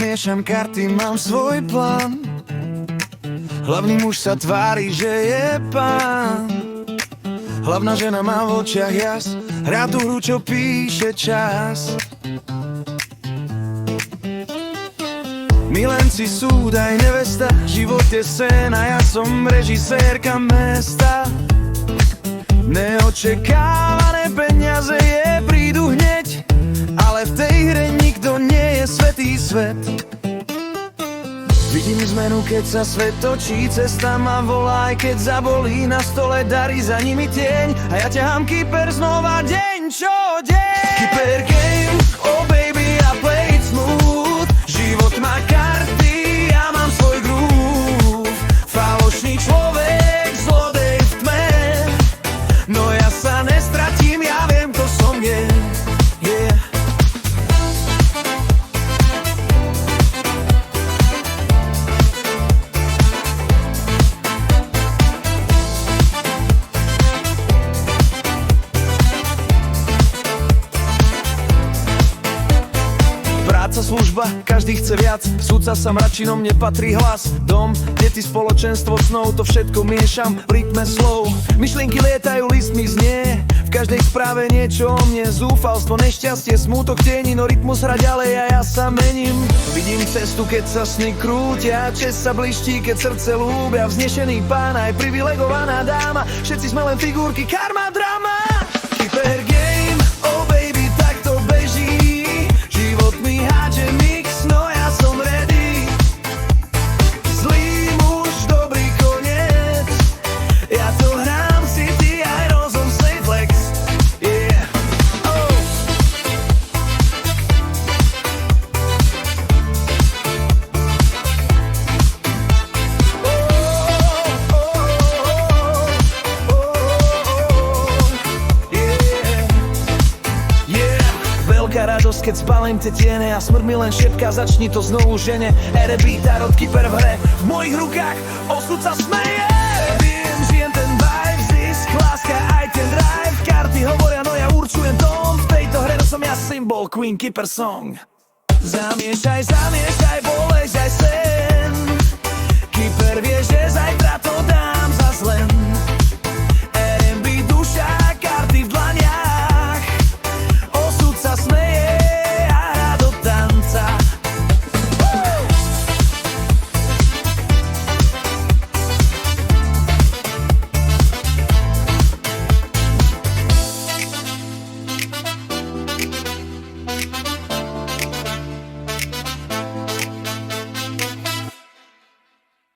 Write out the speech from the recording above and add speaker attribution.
Speaker 1: miešam karty, mám svoj plán. Hlavný muž sa tvári, že je pán. Hlavná žena má v očiach jas, hrá tú hru, čo píše čas. Milenci sú aj nevesta, život je sen a ja som režisérka mesta. Neočekávané peniaze prídu hneď, ale v tej hre nikto nie je svätý svet. Vidím zmenu, keď sa svet točí, cesta ma volá, aj keď zabolí, na stole dary, za nimi tieň, a ja ťahám kyper znova deň čo deň. Kyper game, oh baby, I play it smooth. Život má karty, ja mám svoj groove. Falošný človek, zlodej v tme, no ja sa nestratím, ja viem, kto som je. Yeah. Práca, služba, každý chce viac, súdca sa mračinom, nepatrí hlas. Dom, deti, spoločenstvo, snov, to všetko miešam v rytme slov. Myšlienky lietajú, list mi znie, v každej správe niečo o mne. Zúfalstvo, nešťastie, smútok tieni, no rytmus hra ďalej a ja sa mením. Vidím cestu, keď sa sny krútia, čest sa bliští, keď srdce ľúbia. Vznešený pán, aj privilegovaná dáma, všetci sme len figurky, karma, drama. Hyper game, oh baby, tak to beží. Život mi hádže mix, no ja som ready. Zlý muž, dobrý koniec, ja to hrám si ty aj rozum safe flex. Yeah. Oh. Veľká radosť, keď spálim tie tiene a smrť mi len šepká, začni to znovu žene. R&B, tarot, kyper v hre, v mojich rukách osud sa smeje. Viem, žijem ten vibe, zisk, láska, aj ten drive. Karty hovoria, no ja určujem tón, v tejto hre som ja symbol, Queen, Kyper song. Zamiešaj, zamiešaj, bolesť aj sen. Kyper vie, že zajtra to dám zas len.